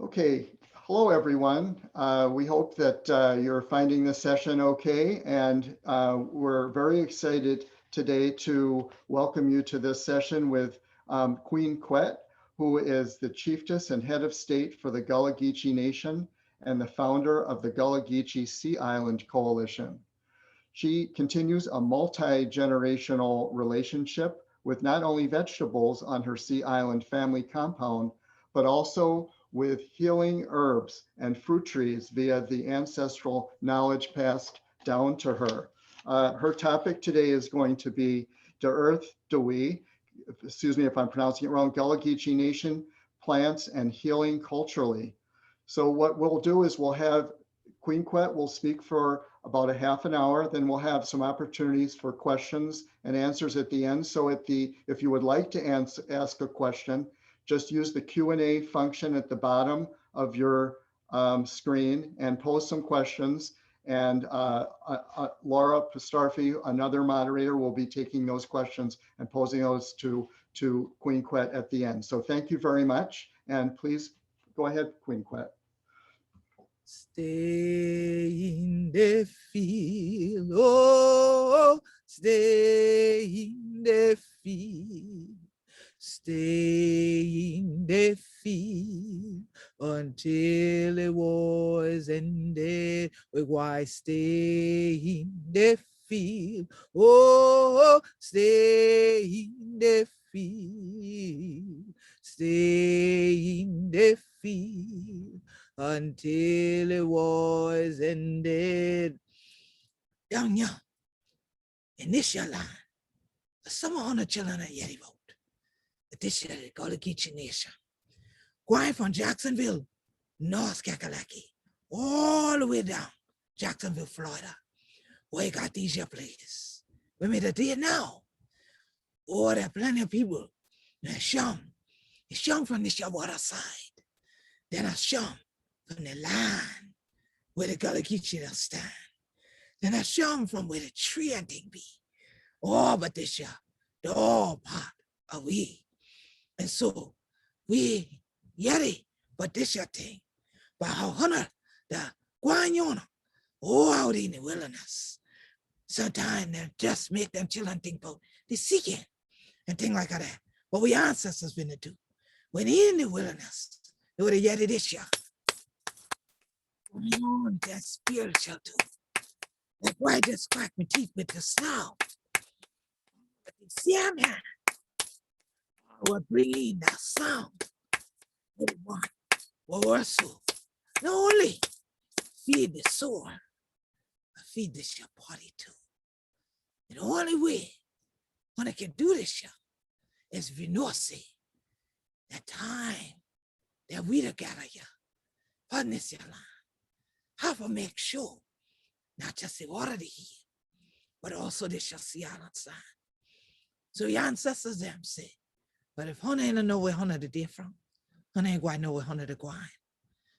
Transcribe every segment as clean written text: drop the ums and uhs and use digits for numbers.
Okay, hello everyone. We hope that you're finding this session okay, and we're very excited today to welcome you to this session with Queen Quet, who is the chiefess and head of state for the Gullah Geechee Nation and the founder of the Gullah Geechee Sea Island Coalition. She continues a multi-generational relationship with not only vegetables on her Sea Island family compound, but also with healing herbs and fruit trees via the ancestral knowledge passed down to her. Her topic today is going to be the Earth Dewey, excuse me if I'm pronouncing it wrong, Gullah Geechee Nation, plants and healing culturally. So what we'll do is we'll have Queen Quet will speak for about a half an hour, then we'll have some opportunities for questions and answers at the end. So if you would like to ask a question, just use the Q&A function at the bottom of your screen and post some questions. And Laura Pastarfi, another moderator, will be taking those questions and posing those to Queen Quet at the end. So thank you very much. And please go ahead, Queen Quet. Stay in the field, oh, stay in the field. Stay in the field until the war is ended. Why stay in the field? Oh, stay in the field. Stay in the field until the war is ended. Down here, in this your land, some of the children are yet vote. This year, they call the Geechee Nation. Going from Jacksonville, North Kakalaki, all the way down Jacksonville, Florida, where you got these your places. We made a deal now. Oh, there are plenty of people. It's young from this your water side. Then it's young from the land where the Gullah Geechee stand. Then it's young from where the tree and thing be. Oh, but this year, the all part of we. And so we yeti, but this your thing. But how honor the guanyona, oh, out in the wilderness. Sometimes they just make them children think about the seeking and things like that. What we ancestors been to do. When in the wilderness, they would have yeti this year. On that spiritual too. That's why I just crack my teeth with the sound. But the same hand. What bringing that sound, what also not only feed the soul, but feed this your body too. And the only way when I can do this is if you know say that time that we together here, pardon this your land, have to make sure not just the water to heal, but also this your sea island side. So your ancestors them say, but if Hona ain't know where Hona the day from, Hona ain't going to know where Hona the going.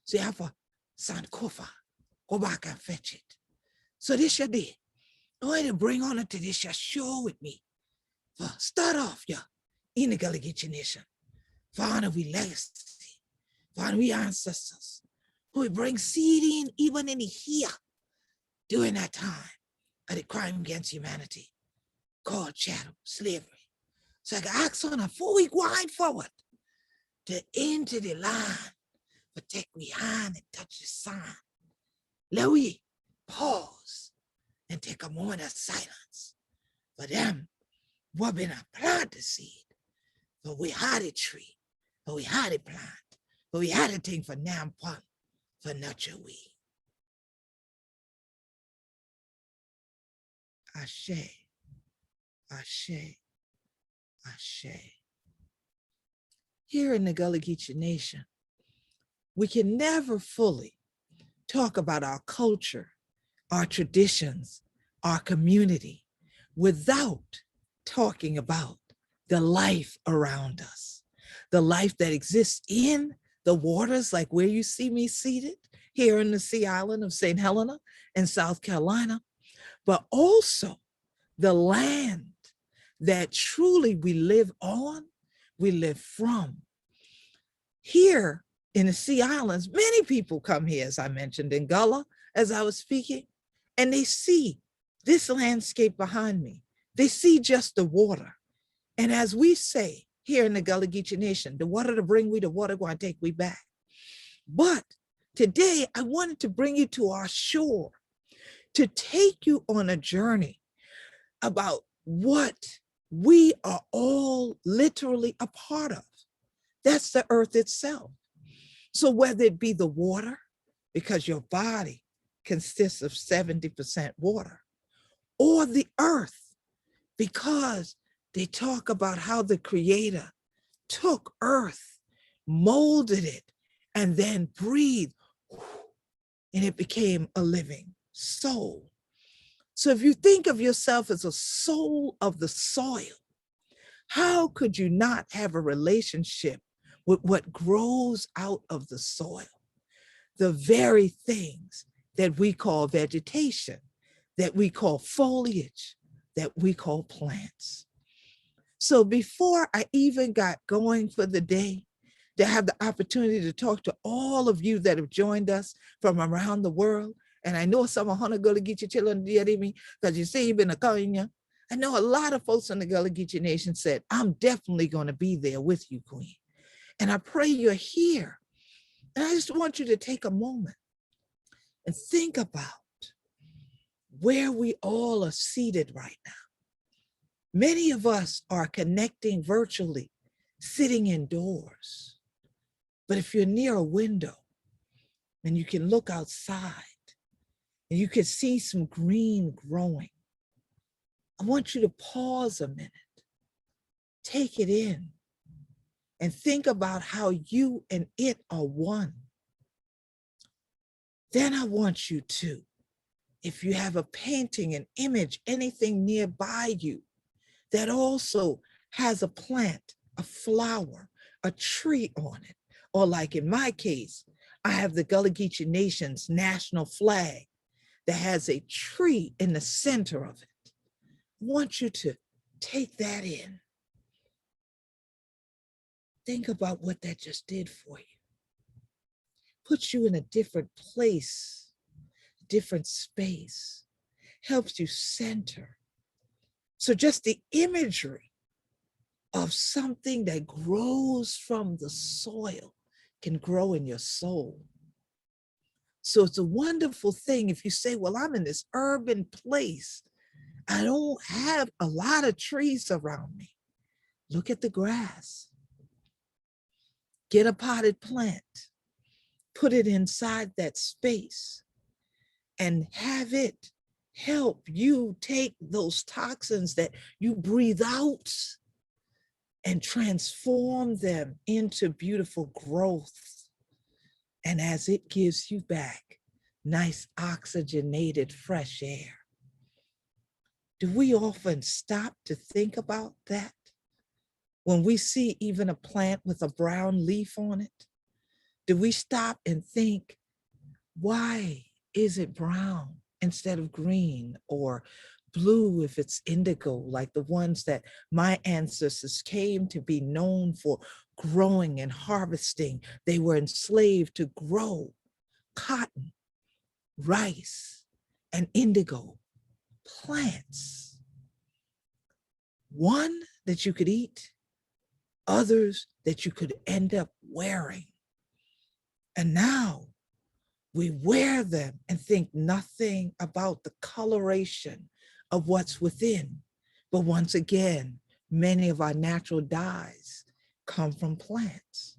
So you have to send Kofa, go back and fetch it. So this your day. I want to bring Hona to this your show with me. For start off, yeah, in the Gullah Geechee Nation. For honor we legacy. For honor we ancestors. Who will bring seed in even in the here during that time of the crime against humanity called chattel, slavery. So I can ask on a 4-week wide forward to enter the land, but take we hand and touch the sign. Let we pause and take a moment of silence for them who have been a plant the seed, but we had a tree, but we had a plant, but we had a thing for nam pun, for nurture we. Ashe, ashe. Ashe. Here in the Gullah Geechee Nation, we can never fully talk about our culture, our traditions, our community, without talking about the life around us, the life that exists in the waters, like where you see me seated here in the Sea Island of St. Helena in South Carolina, but also the land that truly we live on, we live from. Here in the Sea Islands, many people come here, as I mentioned, in Gullah, as I was speaking, and they see this landscape behind me. They see just the water. And as we say here in the Gullah Geechee Nation, the water to bring we, the water going to take we back. But today, I wanted to bring you to our shore, to take you on a journey about what we are all literally a part of. That's the earth itself. So whether it be the water, because your body consists of 70% water, or the earth, because they talk about how the Creator took earth, molded it, and then breathed, and it became a living soul. So if you think of yourself as a soul of the soil, how could you not have a relationship with what grows out of the soil? The very things that we call vegetation, that we call foliage, that we call plants. So before I even got going for the day, to have the opportunity to talk to all of you that have joined us from around the world, and I know some of Gullah Geechee children, because you see, you've been a Kenya. I know a lot of folks in the Gullah Geechee Nation said, I'm definitely going to be there with you, Queen. And I pray you're here. And I just want you to take a moment and think about where we all are seated right now. Many of us are connecting virtually, sitting indoors. But if you're near a window and you can look outside and you can see some green growing, I want you to pause a minute, take it in, and think about how you and it are one. Then I want you to, if you have a painting, an image, anything nearby you that also has a plant, a flower, a tree on it, or like in my case, I have the Gullah Geechee Nation's national flag that has a tree in the center of it. I want you to take that in. Think about what that just did for you. Puts you in a different place, different space, helps you center. So just the imagery of something that grows from the soil can grow in your soul. So it's a wonderful thing if you say, well, I'm in this urban place. I don't have a lot of trees around me. Look at the grass. Get a potted plant. Put it inside that space and have it help you take those toxins that you breathe out and transform them into beautiful growth. And as it gives you back nice oxygenated fresh air. Do we often stop to think about that? When we see even a plant with a brown leaf on it, do we stop and think, why is it brown instead of green or blue if it's indigo, like the ones that my ancestors came to be known for growing and harvesting? They were enslaved to grow cotton, rice, and indigo plants. One that you could eat, others that you could end up wearing. And now we wear them and think nothing about the coloration of what's within. But once again, many of our natural dyes come from plants.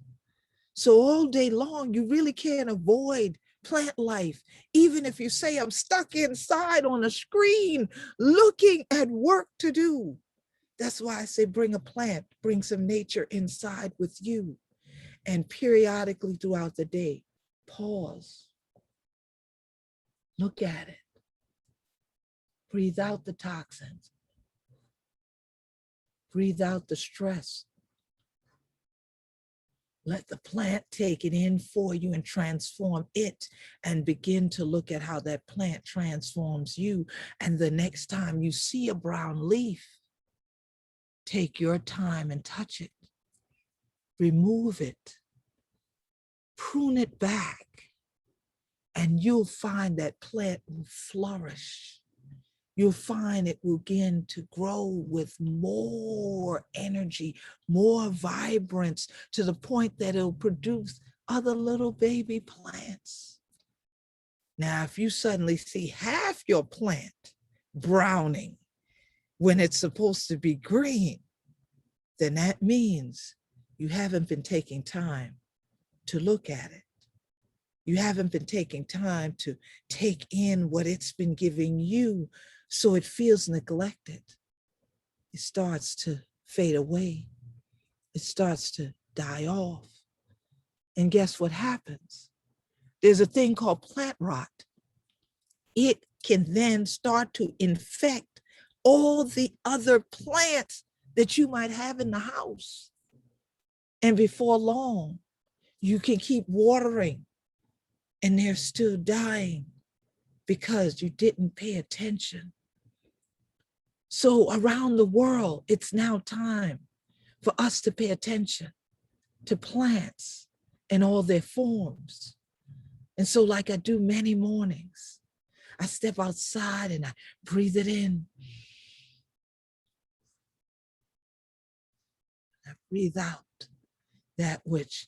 So all day long, you really can't avoid plant life. Even if you say, I'm stuck inside on a screen looking at work to do. That's why I say bring a plant, bring some nature inside with you. And periodically throughout the day, pause. Look at it. Breathe out the toxins. Breathe out the stress. Let the plant take it in for you and transform it, and begin to look at how that plant transforms you. And the next time you see a brown leaf, take your time and touch it. Remove it. prune it back, and you'll find that plant will flourish. You'll find it will begin to grow with more energy, more vibrance, to the point that it'll produce other little baby plants. Now, if you suddenly see half your plant browning when it's supposed to be green, then that means you haven't been taking time to look at it. You haven't been taking time to take in what it's been giving you, so it feels neglected. It starts to fade away. It starts to die off. And guess what happens? There's a thing called plant rot. It can then start to infect all the other plants that you might have in the house. And before long, you can keep watering and they're still dying because you didn't pay attention. So around the world, it's now time for us to pay attention to plants in all their forms. And so, like I do many mornings, I step outside and I breathe it in. I breathe out that which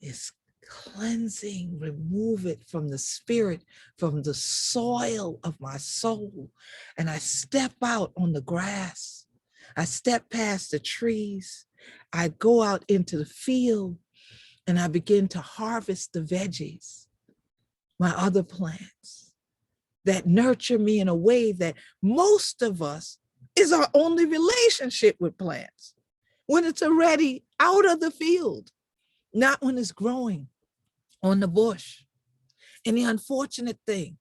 is cleansing, remove it from the spirit, from the soil of my soul. And I step out on the grass. I step past the trees. I go out into the field and I begin to harvest the veggies, my other plants that nurture me in a way that most of us is our only relationship with plants. When it's already out of the field, not when it's growing on the bush. And the unfortunate thing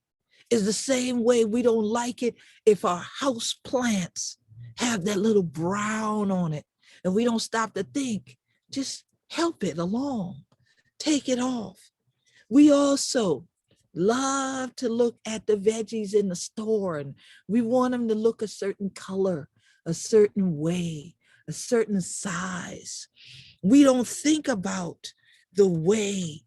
is the same way we don't like it if our house plants have that little brown on it and we don't stop to think, just help it along, take it off. We also love to look at the veggies in the store and we want them to look a certain color, a certain way, a certain size. We don't think about the way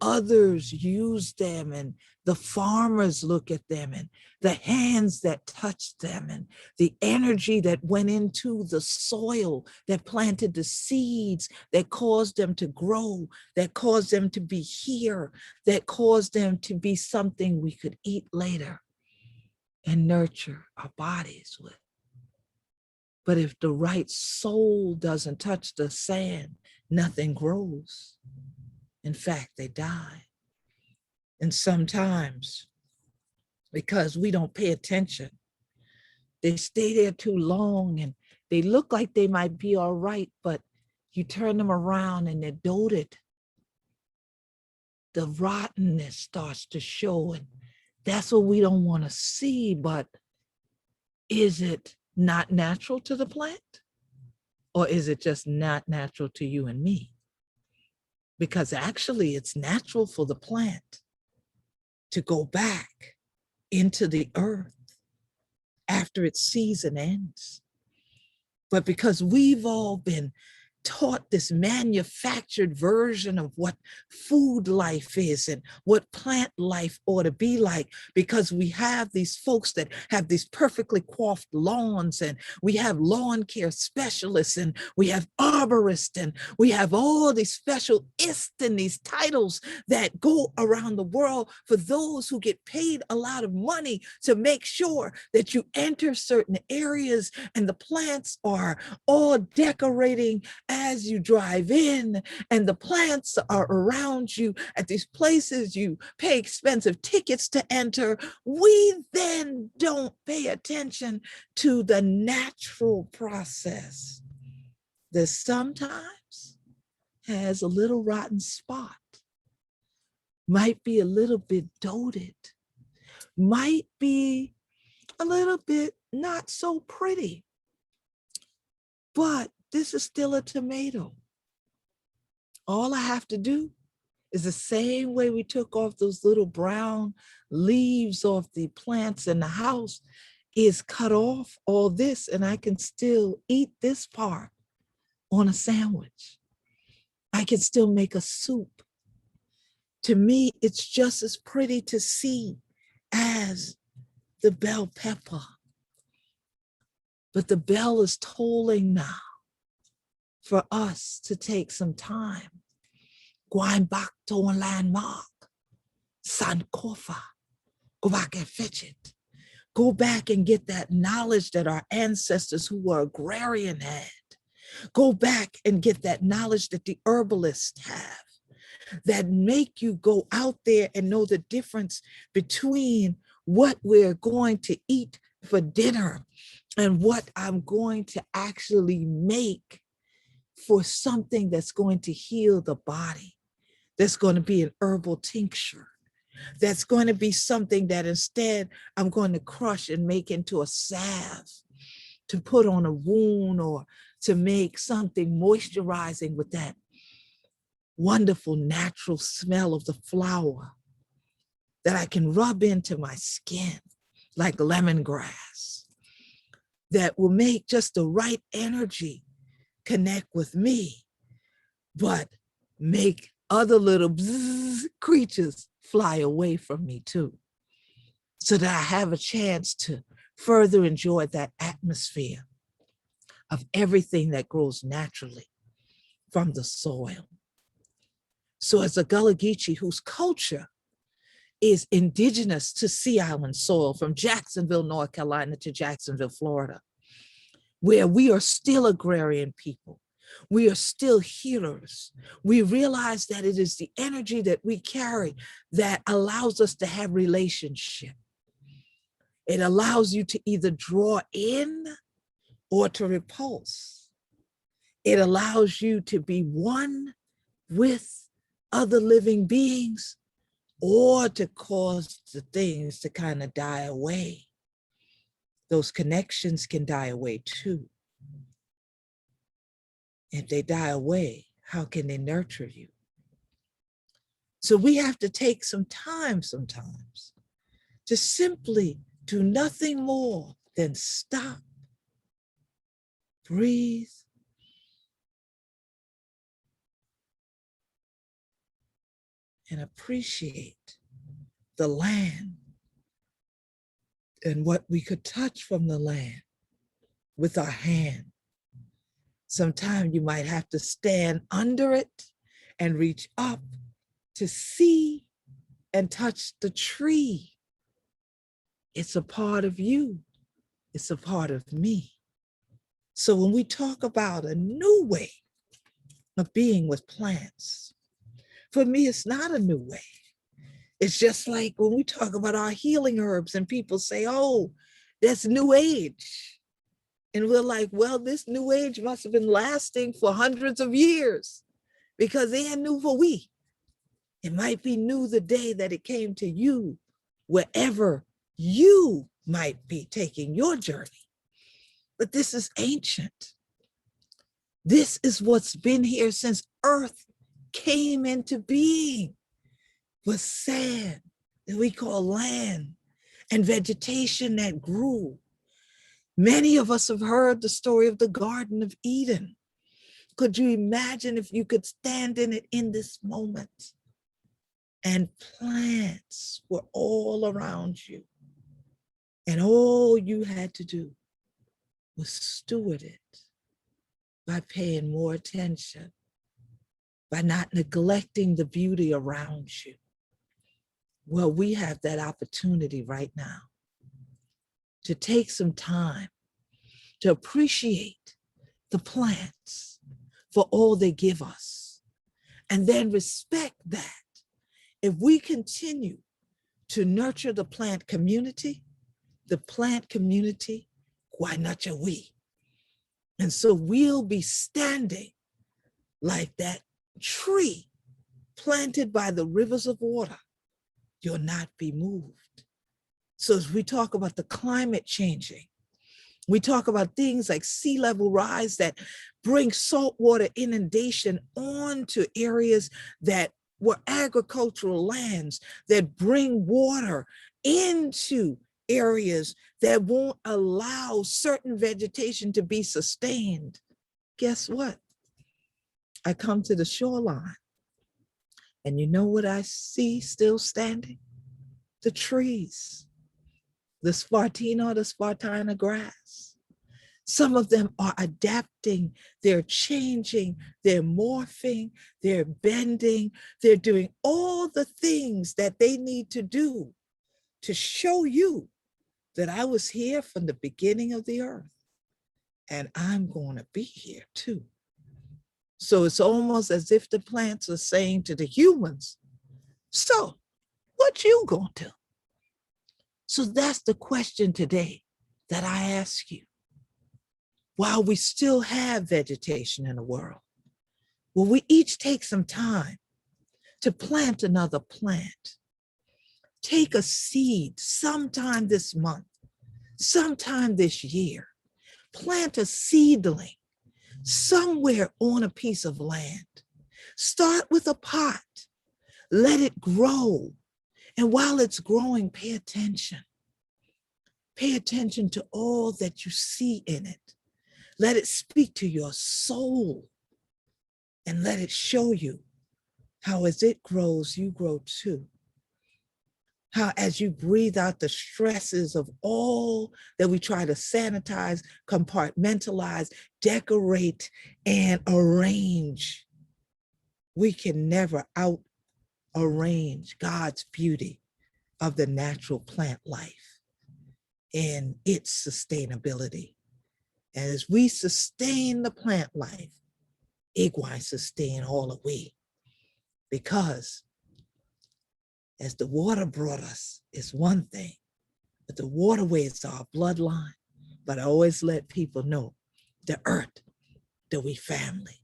others use them and the farmers look at them and the hands that touch them and the energy that went into the soil that planted the seeds that caused them to grow, that caused them to be here, that caused them to be something we could eat later and nurture our bodies with. But if the right soul doesn't touch the sand, nothing grows. In fact, they die. And sometimes, because we don't pay attention, they stay there too long and they look like they might be all right, but you turn them around and they're dotted. The rottenness starts to show, and that's what we don't want to see. But is it not natural to the plant? Or is it just not natural to you and me? Because actually it's natural for the plant to go back into the earth after its season ends. But because we've all been taught this manufactured version of what food life is and what plant life ought to be like, because we have these folks that have these perfectly coiffed lawns, and we have lawn care specialists, and we have arborists, and we have all these specialists and these titles that go around the world for those who get paid a lot of money to make sure that you enter certain areas and the plants are all decorating as you drive in, and the plants are around you at these places you pay expensive tickets to enter. We then don't pay attention to the natural process that sometimes has a little rotten spot, might be a little bit dotted, might be a little bit not so pretty, but this is still a tomato. All I have to do is the same way we took off those little brown leaves off the plants in the house, is cut off all this, and I can still eat this part on a sandwich. I can still make a soup. To me, it's just as pretty to see as the bell pepper. But the bell is tolling now for us to take some time. Going back to a landmark, Sankofa. Go back and fetch it. Go back and get that knowledge that our ancestors who were agrarian had. Go back and get that knowledge that the herbalists have, that make you go out there and know the difference between what we're going to eat for dinner and what I'm going to actually make for something that's going to heal the body. That's going to be an herbal tincture. That's going to be something that instead I'm going to crush and make into a salve to put on a wound or to make something moisturizing with that wonderful natural smell of the flower that I can rub into my skin like lemongrass, that will make just the right energy connect with me, but make other little creatures fly away from me too, so that I have a chance to further enjoy that atmosphere of everything that grows naturally from the soil. So as a Gullah Geechee whose culture is indigenous to Sea Island soil, from Jacksonville, North Carolina to Jacksonville, Florida, where we are still agrarian people, we are still healers. We realize that it is the energy that we carry that allows us to have relationship. It allows you to either draw in or to repulse. It allows you to be one with other living beings or to cause the things to kind of die away. Those connections can die away too. If they die away, how can they nurture you? So we have to take some time sometimes to simply do nothing more than stop, breathe, and appreciate the land and what we could touch from the land with our hand. Sometimes you might have to stand under it and reach up to see and touch the tree. It's a part of you. It's a part of me. So when we talk about a new way of being with plants, for me, it's not a new way. It's just like when we talk about our healing herbs and people say, oh, that's new age. And we're like, well, this new age must have been lasting for hundreds of years because they ain't new for we. It might be new the day that it came to you, wherever you might be taking your journey. But this is ancient. This is what's been here since Earth came into being, with sand that we call land and vegetation that grew. Many of us have heard the story of the Garden of Eden. Could you imagine if you could stand in it in this moment? And plants were all around you. And all you had to do was steward it by paying more attention, by not neglecting the beauty around you. Well, we have that opportunity right now to take some time to appreciate the plants for all they give us, and then respect that. If we continue to nurture the plant community why nurture we? And so we'll be standing like that tree planted by the rivers of water. You'll not be moved. So as we talk about the climate changing, we talk about things like sea level rise that bring saltwater inundation onto areas that were agricultural lands, that bring water into areas that won't allow certain vegetation to be sustained. Guess what? I come to the shoreline And you know what I see still standing? The trees, the Spartina, the Spartina grass. Some of them are adapting, they're changing, they're morphing, they're bending, they're doing all the things that they need to do to show you that I was here from the beginning of the earth and I'm going to be here too. So it's almost as if the plants are saying to the humans, so what you going to do? So that's the question today that I ask you. While we still have vegetation in the world, will we each take some time to plant another plant? Take a seed sometime this month, sometime this year. Plant a seedling somewhere on a piece of land. Start with a pot. Let it grow. And while it's growing, pay attention. Pay attention to all that you see in it. Let it speak to your soul and let it show you how as it grows, you grow too. How as you breathe out the stresses of all that we try to sanitize, compartmentalize, decorate, and arrange, we can never out arrange God's beauty of the natural plant life and its sustainability. And as we sustain the plant life, it going to sustain all of we. Because as the water brought us is one thing, but the waterways are our bloodline. But I always let people know the earth, that we family.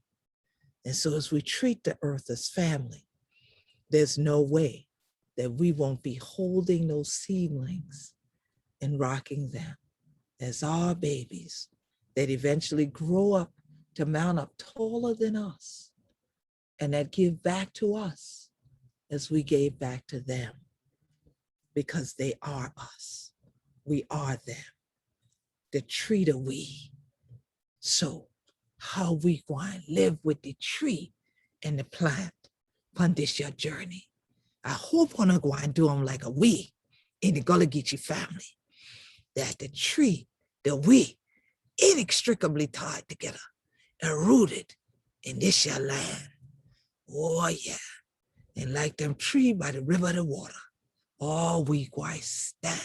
And so as we treat the earth as family, there's no way that we won't be holding those seedlings and rocking them as our babies that eventually grow up to mount up taller than us and that give back to us as we gave back to them, because they are us. We are them. The tree that we. So how we going to live with the tree and the plant on this your journey? I hope we're not going to do them like a we in the Gullah Geechee family, that the tree, that we inextricably tied together and rooted in this your land. Oh yeah. And like them tree by the river of the water, all we going to stand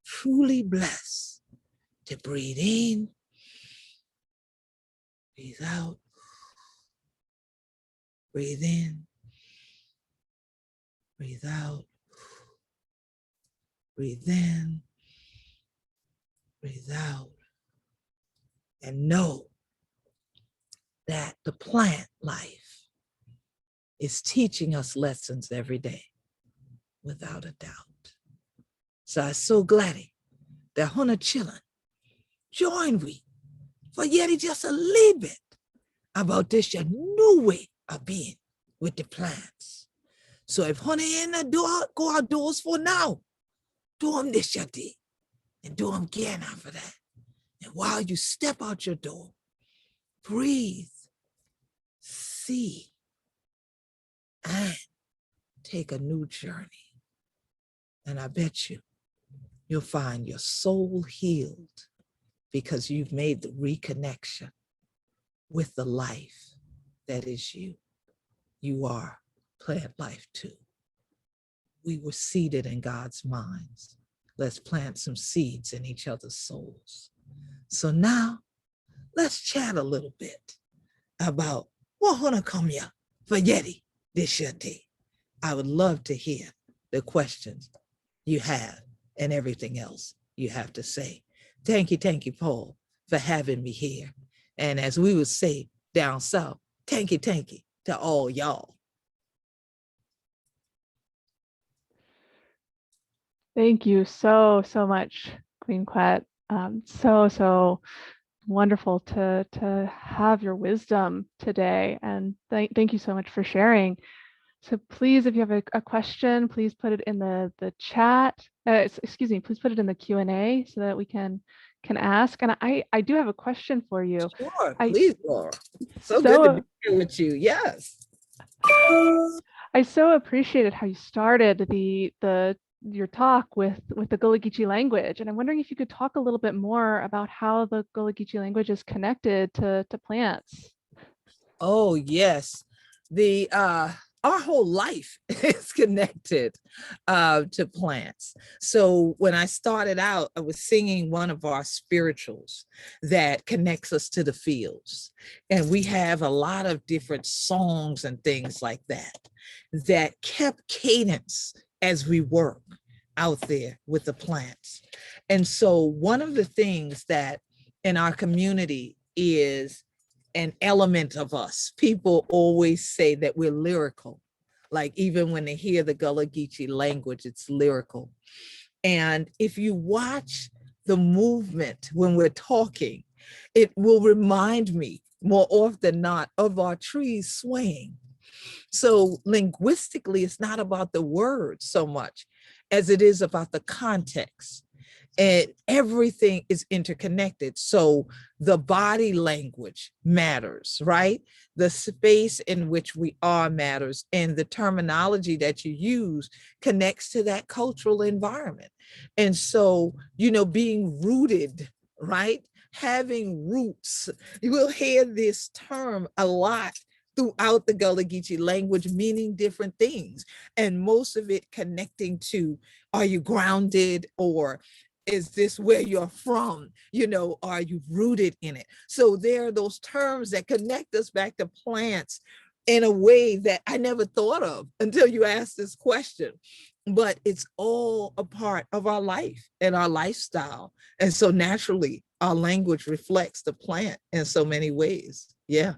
truly blessed to breathe in, breathe out, breathe in, breathe out, breathe in, breathe out, and know that the plant life is teaching us lessons every day, without a doubt. So I'm so glad that Huna chillin' join we for yet just a little bit about this your new way of being with the plants. So if Huna in the door, go outdoors for now, do them this your day and do them again after that. And while you step out your door, breathe, see, and take a new journey. And I bet you'll find your soul healed because you've made the reconnection with the life that is you. You are plant life too. We were seeded in God's minds. Let's plant some seeds in each other's souls. So now let's chat a little bit about what gonna come here for Yeti this year day. I would love to hear the questions you have and everything else you have to say. Thank you, Paul, for having me here. And as we would say down south, thank you to all y'all. Thank you so much, Queen Quet. So wonderful to have your wisdom today. And thank you so much for sharing. So please, if you have a question, please put it in the chat. Excuse me, please put it in the Q&A so that we can ask. And I do have a question for you. Sure, please, Laura. So good to be here with you. Yes. I so appreciated how you started your talk with the Gullah Geechee language, and I'm wondering if you could talk a little bit more about how the Gullah Geechee language is connected to plants. Oh, yes. The our whole life is connected to plants. So when I started out, I was singing one of our spirituals that connects us to the fields. And we have a lot of different songs and things like that that kept cadence as we work out there with the plants. And so one of the things that in our community is an element of us. People always say that we're lyrical. Like even when they hear the Gullah Geechee language, it's lyrical. And if you watch the movement when we're talking, it will remind me more often than not of our trees swaying. So linguistically, it's not about the words so much as it is about the context. And everything is interconnected. So the body language matters, right? The space in which we are matters, and the terminology that you use connects to that cultural environment. And so, being rooted, right? Having roots, you will hear this term a lot throughout the Gullah Geechee language, meaning different things, and most of it connecting to, are you grounded, or is this where you're from? Are you rooted in it? So there are those terms that connect us back to plants in a way that I never thought of until you asked this question. But it's all a part of our life and our lifestyle. And so naturally, our language reflects the plant in so many ways. Yeah.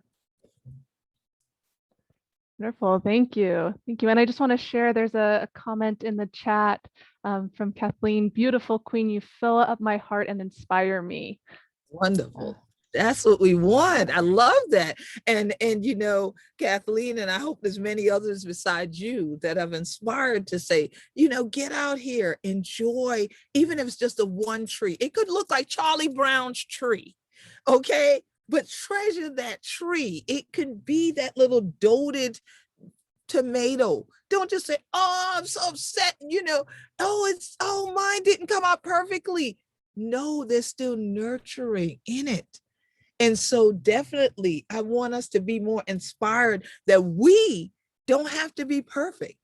Wonderful. Thank you. Thank you. And I just want to share, there's a comment in the chat from Kathleen. Beautiful Queen, you fill up my heart and inspire me. Wonderful. That's what we want. I love that. And Kathleen, and I hope there's many others besides you that have inspired to say, get out here, enjoy, even if it's just a one tree. It could look like Charlie Brown's tree. Okay. But treasure that tree. It could be that little tomato. Don't just say, oh, I'm so upset, oh, mine didn't come out perfectly. No, there's still nurturing in it. And so definitely, I want us to be more inspired that we don't have to be perfect.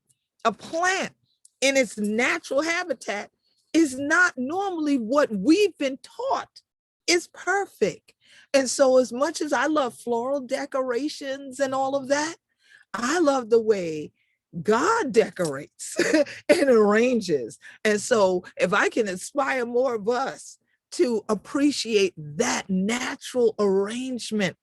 A plant in its natural habitat is not normally what we've been taught is perfect. And so as much as I love floral decorations and all of that, I love the way God decorates and arranges. And so if I can inspire more of us to appreciate that natural arrangement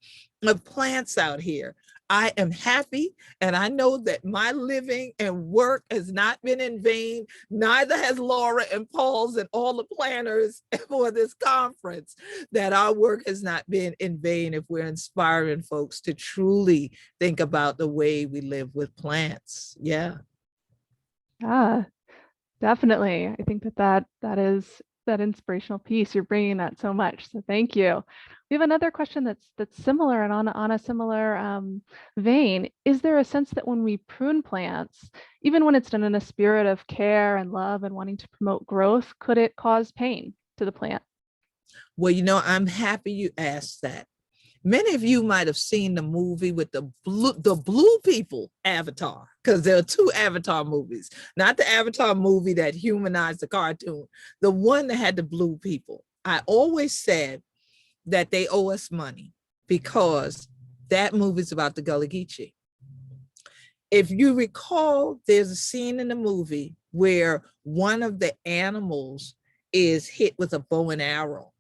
of plants out here, I am happy. And I know that my living and work has not been in vain. Neither has Laura and Paul's and all the planners for this conference, that our work has not been in vain if we're inspiring folks to truly think about the way we live with plants. Yeah. Yeah, definitely. I think that is that inspirational piece. You're bringing that so much. So thank you. We have another question that's similar and on a similar vein. Is there a sense that when we prune plants, even when it's done in a spirit of care and love and wanting to promote growth, could it cause pain to the plant? Well, I'm happy you asked that. Many of you might have seen the movie with the blue people Avatar, because there are two Avatar movies, not the Avatar movie that humanized the cartoon, the one that had the blue people. I always said that they owe us money because that movie is about the Gullah Geechee. If you recall, there's a scene in the movie where one of the animals is hit with a bow and arrow.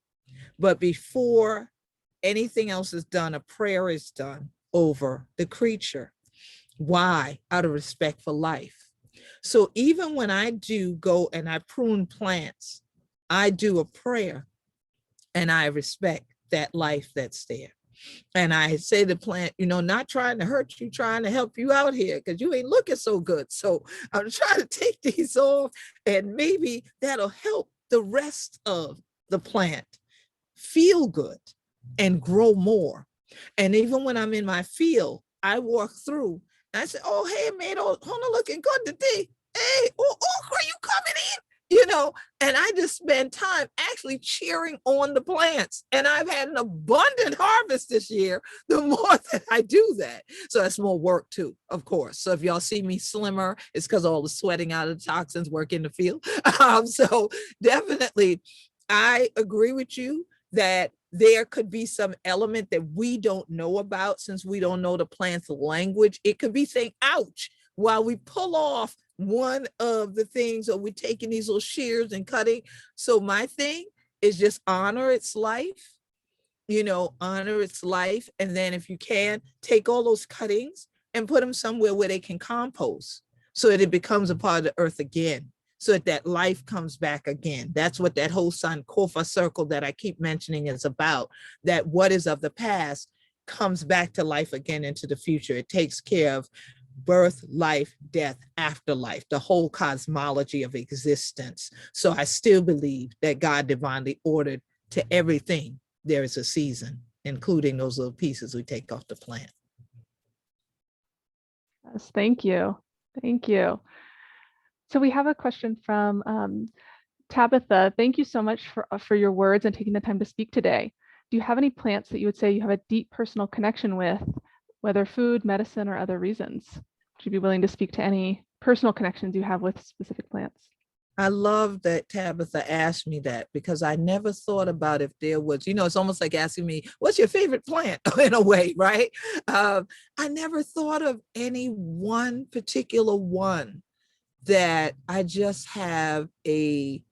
But before anything else is done, a prayer is done over the creature. Why? Out of respect for life. So even when I do go and I prune plants, I do a prayer and I respect that life that's there. And I say to the plant, not trying to hurt you, trying to help you out here because you ain't looking so good. So I'm trying to take these off, and maybe that'll help the rest of the plant feel good and grow more. And even when I'm in my field, I walk through And I said, oh, hey, mate, oh, looking good today. Hey, oh, are you coming in? You know, and I just spend time actually cheering on the plants. And I've had an abundant harvest this year, the more that I do that. So that's more work too, of course. So if y'all see me slimmer, it's because all the sweating out of the toxins work in the field. So definitely, I agree with you that there could be some element that we don't know about since we don't know the plant's language. It could be saying, ouch, while we pull off one of the things, or we're taking these little shears and cutting. So my thing is just honor its life, you know, honor its life. And then if you can, take all those cuttings and put them somewhere where they can compost so that it becomes a part of the earth again, so that life comes back again. That's what that whole Sankofa circle that I keep mentioning is about, that what is of the past comes back to life again into the future. It takes care of birth, life, death, afterlife, the whole cosmology of existence. So I still believe that God divinely ordered to everything there is a season, including those little pieces we take off the plant. Yes, thank you. Thank you. So we have a question from Tabitha. Thank you so much for your words and taking the time to speak today. Do you have any plants that you would say you have a deep personal connection with, whether food, medicine, or other reasons? Would you be willing to speak to any personal connections you have with specific plants? I love that Tabitha asked me that, because I never thought about if there was, you know, it's almost like asking me, what's your favorite plant in a way, right? I never thought of any one particular one that I just have a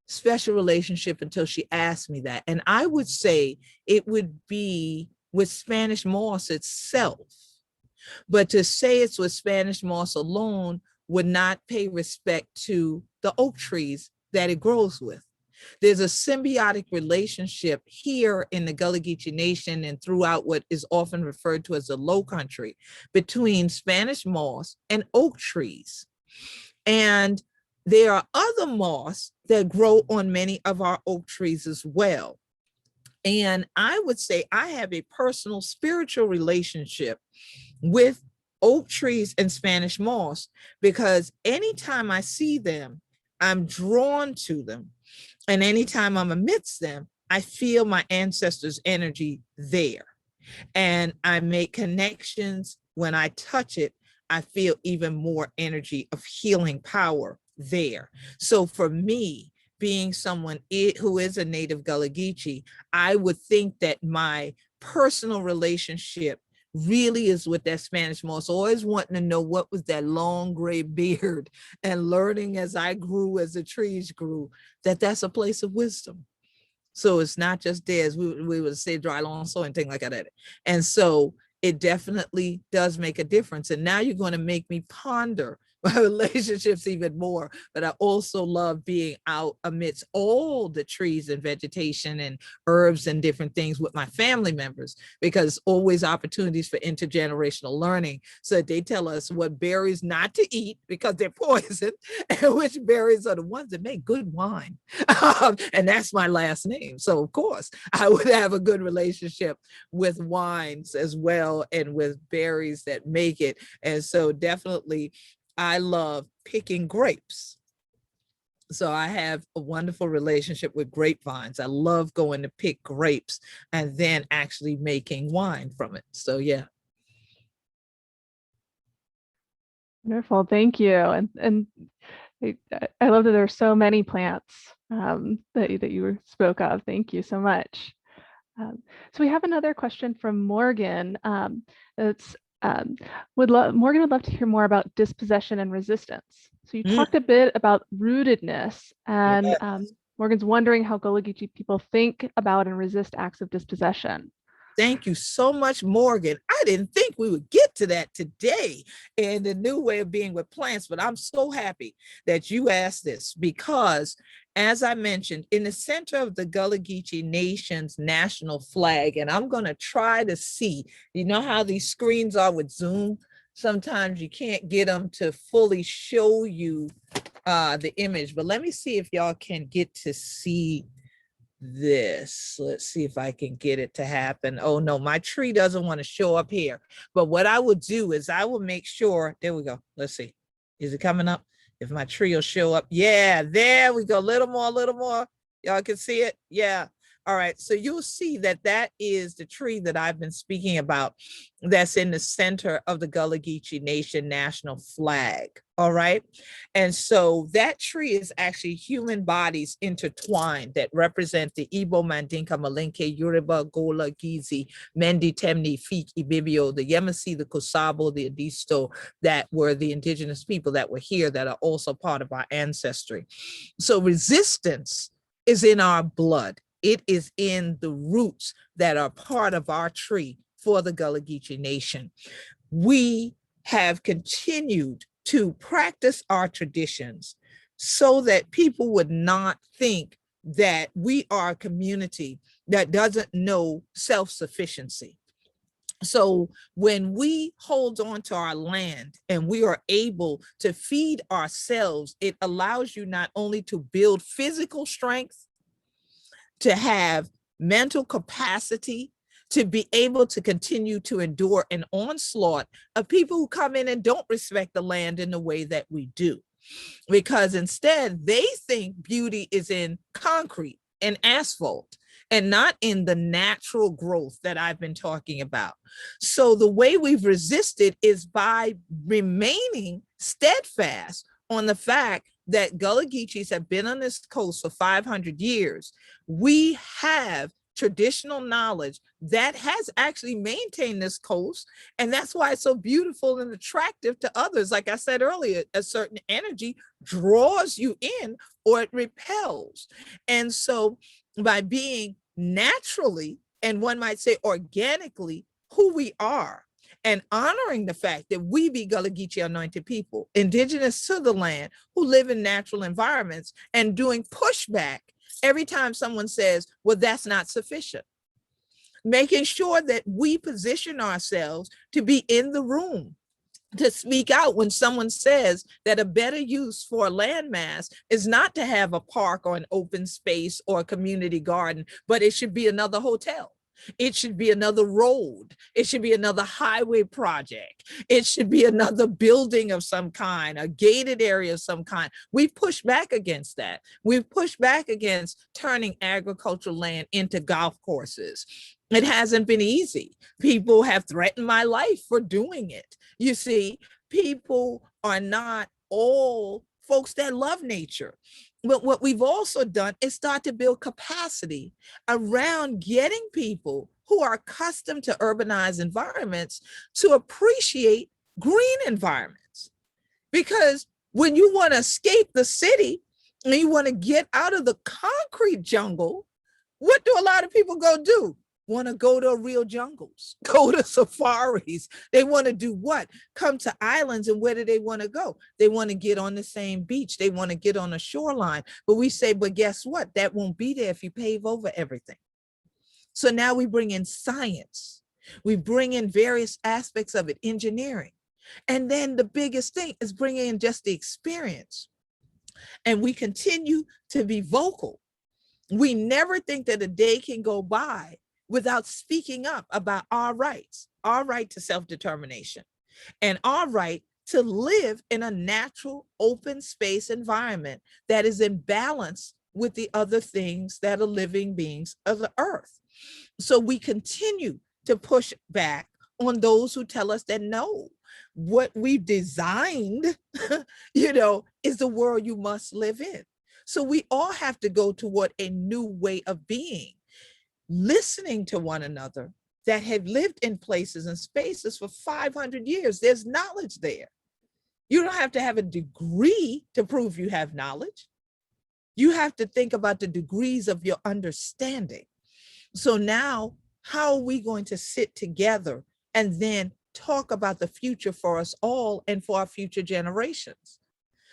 special relationship until she asked me that. And I would say it would be with Spanish moss itself. But to say it's with Spanish moss alone would not pay respect to the oak trees that it grows with. There's a symbiotic relationship here in the Gullah Geechee Nation and throughout what is often referred to as the Low Country between Spanish moss and oak trees. And there are other moss that grow on many of our oak trees as well. And I would say I have a personal spiritual relationship with oak trees and Spanish moss, because anytime I see them, I'm drawn to them. And anytime I'm amidst them, I feel my ancestors' energy there. And I make connections. When I touch it, I feel even more energy of healing power there. So for me, being someone who is a native Gullah Geechee, I would think that my personal relationship really is with that Spanish moss, always wanting to know what was that long gray beard, and learning as I grew, as the trees grew, that that's a place of wisdom. So it's not just there, as we would say, dry long soil and things like that. And so it definitely does make a difference. And now you're going to make me ponder my relationships even more. But I also love being out amidst all the trees and vegetation and herbs and different things with my family members, because always opportunities for intergenerational learning. So they tell us what berries not to eat because they're poison, and which berries are the ones that make good wine. And that's my last name. So of course I would have a good relationship with wines as well, and with berries that make it. And so definitely I love picking grapes. So I have a wonderful relationship with grapevines. I love going to pick grapes and then actually making wine from it. So yeah. Wonderful, thank you. And I love that there are so many plants that you spoke of. Thank you so much. So we have another question from Morgan. It's Morgan would love to hear more about dispossession and resistance. So you talked a bit about rootedness, and Yes. Morgan's wondering how Gullah Geechee people think about and resist acts of dispossession. Thank you so much, Morgan. I didn't think we would get to that today in the new way of being with plants, but I'm so happy that you asked this, because as I mentioned, in the center of the Gullah Geechee Nation's national flag, and I'm going to try to see, you know how these screens are with Zoom? Sometimes you can't get them to fully show you the image, but let me see if y'all can get to see this. Let's see if I can get it to happen. Oh no, my tree doesn't want to show up here. But what I will do is I will make sure, there we go. Let's see. Is it coming up? If my tree will show up. Yeah, there we go. Little more, little more. Y'all can see it. Yeah. All right. So you'll see that that is the tree that I've been speaking about that's in the center of the Gullah Geechee Nation national flag. All right. And so that tree is actually human bodies intertwined that represent the Igbo, Mandinka, Malinke, Yoruba, Gullah, Gizi, Mendi, Temni, Fik, Ibibio, the Yemisi, the Kosabo, the Adisto, that were the indigenous people that were here that are also part of our ancestry. So resistance is in our blood. It is in the roots that are part of our tree for the Gullah Geechee Nation. We have continued to practice our traditions so that people would not think that we are a community that doesn't know self-sufficiency. So when we hold on to our land and we are able to feed ourselves, it allows you not only to build physical strength, to have mental capacity, to be able to continue to endure an onslaught of people who come in and don't respect the land in the way that we do. Because instead, they think beauty is in concrete and asphalt and not in the natural growth that I've been talking about. So the way we've resisted is by remaining steadfast on the fact that Gullah Geechees have been on this coast for 500 years. We have traditional knowledge that has actually maintained this coast. And that's why it's so beautiful and attractive to others. Like I said earlier, a certain energy draws you in or it repels. And so by being naturally, and one might say organically, who we are, and honoring the fact that we be Gullah Geechee anointed people, indigenous to the land, who live in natural environments, and doing pushback every time someone says, well, that's not sufficient. Making sure that we position ourselves to be in the room, to speak out when someone says that a better use for a landmass is not to have a park or an open space or a community garden, but it should be another hotel. It should be another road. It should be another highway project. It should be another building of some kind, a gated area of some kind. We've pushed back against that. We've pushed back against turning agricultural land into golf courses. It hasn't been easy. People have threatened my life for doing it. You see, people are not all folks that love nature. But what we've also done is start to build capacity around getting people who are accustomed to urbanized environments to appreciate green environments. Because when you want to escape the city and you want to get out of the concrete jungle, what do a lot of people go do? Want to go to real jungles, go to safaris. They want to do what? Come to islands. And where do they want to go? They want to get on the same beach. They want to get on a shoreline. But we say, but guess what? That won't be there if you pave over everything. So now we bring in science. We bring in various aspects of it, engineering. And then the biggest thing is bringing in just the experience. And we continue to be vocal. We never think that a day can go by without speaking up about our rights, our right to self-determination, and our right to live in a natural open space environment that is in balance with the other things that are living beings of the earth. So we continue to push back on those who tell us that no, what we've designed, is the world you must live in. So we all have to go toward a new way of being, listening to one another that have lived in places and spaces for 500 years. There's knowledge there. You don't have to have a degree to prove you have knowledge. You have to think about the degrees of your understanding. So now, how are we going to sit together and then talk about the future for us all and for our future generations?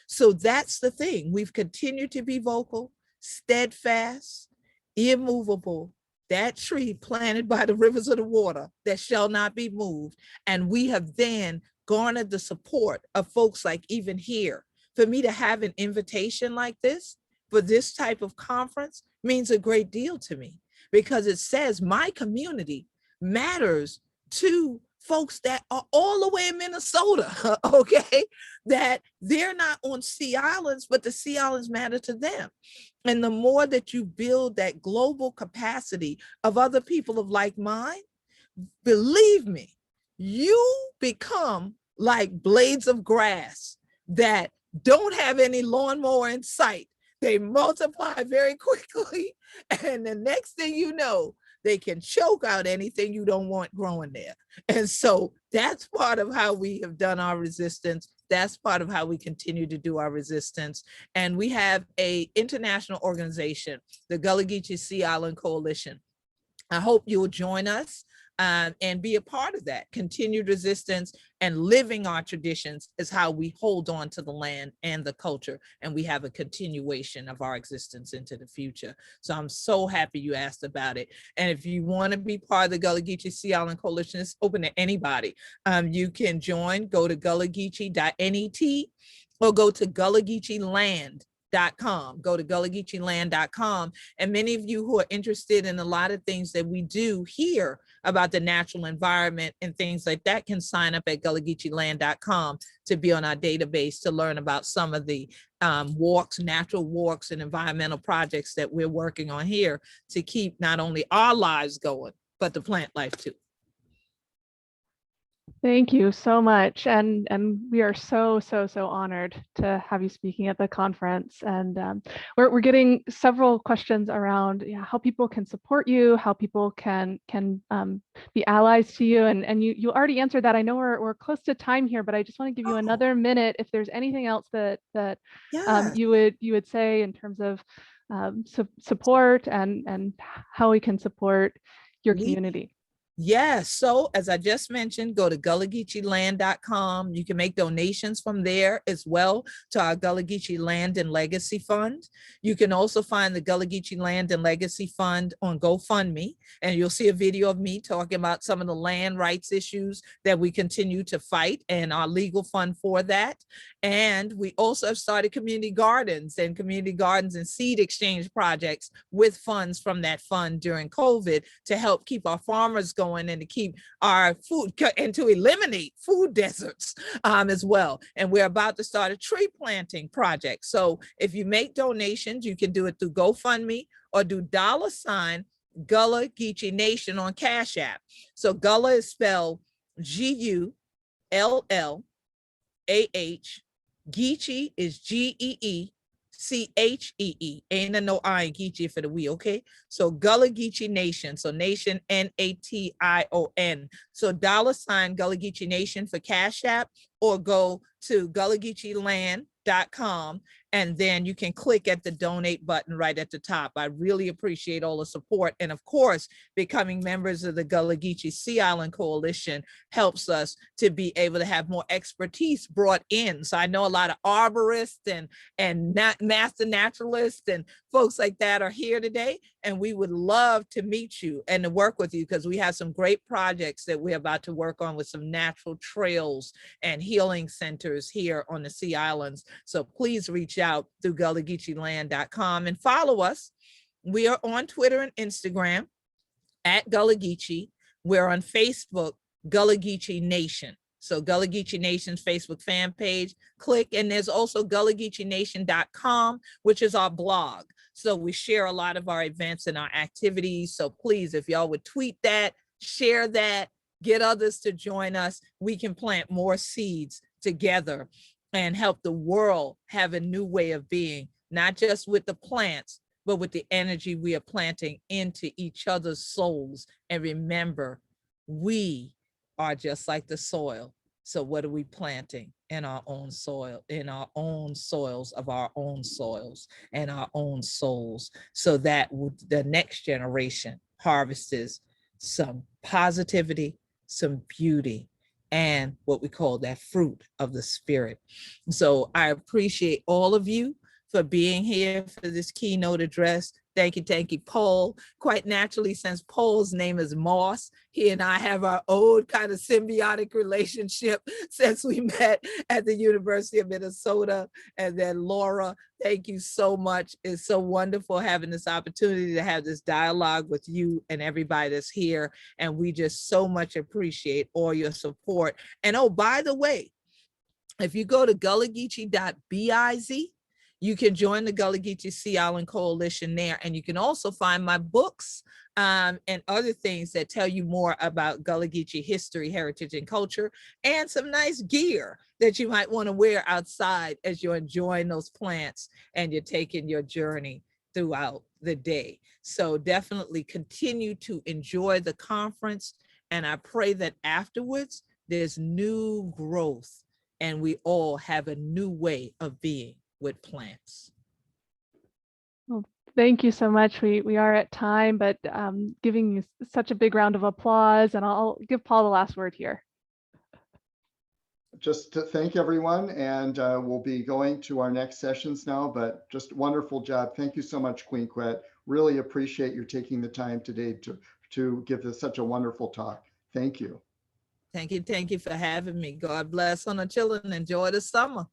So that's the thing. We've continued to be vocal, steadfast, immovable, that tree planted by the rivers of the water that shall not be moved. And we have then garnered the support of folks like even here. For me to have an invitation like this, for this type of conference, means a great deal to me because it says my community matters to folks that are all the way in Minnesota, okay? That they're not on Sea Islands, but the Sea Islands matter to them. And the more that you build that global capacity of other people of like mind, believe me, you become like blades of grass that don't have any lawnmower in sight. They multiply very quickly. And the next thing you know, they can choke out anything you don't want growing there. And so that's part of how we have done our resistance. That's part of how we continue to do our resistance. And we have an international organization, the Gullah Geechee Sea Island Coalition. I hope you'll join us and be a part of that. Continued resistance and living our traditions is how we hold on to the land and the culture, and we have a continuation of our existence into the future. So I'm so happy you asked about it. And if you want to be part of the Gullah Geechee Sea Island Coalition, it's open to anybody. You can join, go to gullahgeechee.net or go to gullahgeecheeland.com. Go to gullahgeecheeland.com. And many of you who are interested in a lot of things that we do here about the natural environment and things like that can sign up at gullahgeecheeland.com to be on our database to learn about some of the walks, natural walks and environmental projects that we're working on here to keep not only our lives going, but the plant life too. Thank you so much. And we are so honored to have you speaking at the conference. And we're getting several questions around how people can support you, how people can be allies to you. And you already answered that. I know we're close to time here, but I just want to give you another minute if there's anything else that Yes. you would say in terms of support and how we can support your community. Yes. So as I just mentioned, go to gullahgeecheeland.com. You can make donations from there as well to our Gullah Geechee Land and Legacy Fund. You can also find the Gullah Geechee Land and Legacy Fund on GoFundMe, and you'll see a video of me talking about some of the land rights issues that we continue to fight and our legal fund for that. And we also have started community gardens and seed exchange projects with funds from that fund during COVID to help keep our farmers going and to keep our food and to eliminate food deserts as well. And we're about to start a tree planting project. So if you make donations, you can do it through GoFundMe or do $ Gullah Geechee Nation on Cash App. So Gullah is spelled Gulllah. Geechee is Geechee. Ain't no I in Geechee for the we, okay? So Gullah Geechee Nation, so nation NATION. So $ Gullah Geechee Nation for Cash App, or go to gullahgeecheeland.com and then you can click at the donate button right at the top. I really appreciate all the support. And of course, becoming members of the Gullah Geechee Sea Island Coalition helps us to be able to have more expertise brought in. So I know a lot of arborists and master naturalists and folks like that are here today. And we would love to meet you and to work with you because we have some great projects that we're about to work on with some natural trails and healing centers here on the Sea Islands. So please reach out through gullahgeecheeland.com and follow us. We are on Twitter and Instagram at Gullah Geechee. We're on Facebook, Gullah Geechee Nation. So Gullah Geechee Nation's Facebook fan page, click, and there's also gullahgeecheenation.com, which is our blog. So we share a lot of our events and our activities. So please, if y'all would tweet that, share that, get others to join us, we can plant more seeds together and help the world have a new way of being, not just with the plants, but with the energy we are planting into each other's souls. And remember, we are just like the soil. So what are we planting in our own soil, in our own soils of our own soils and our own souls, so that the next generation harvests some positivity, some beauty, and what we call that fruit of the spirit. So I appreciate all of you for being here for this keynote address. Thank you, Paul. Quite naturally, since Paul's name is Moss, he and I have our old kind of symbiotic relationship since we met at the University of Minnesota. And then Laura, thank you so much. It's so wonderful having this opportunity to have this dialogue with you and everybody that's here. And we just so much appreciate all your support. And oh, by the way, if you go to gullahgeechee.biz, you can join the Gullah Geechee Sea Island Coalition there. And you can also find my books and other things that tell you more about Gullah Geechee history, heritage, and culture, and some nice gear that you might want to wear outside as you're enjoying those plants and you're taking your journey throughout the day. So definitely continue to enjoy the conference. And I pray that afterwards, there's new growth and we all have a new way of being with plants. Well, thank you so much. We are at time, but giving you such a big round of applause, and I'll give Paul the last word here. Just to thank everyone, and we'll be going to our next sessions now, but just wonderful job. Thank you so much, Queen Quet. Really appreciate you taking the time today to give us such a wonderful talk. Thank you. Thank you for having me. God bless on a children. Enjoy the summer.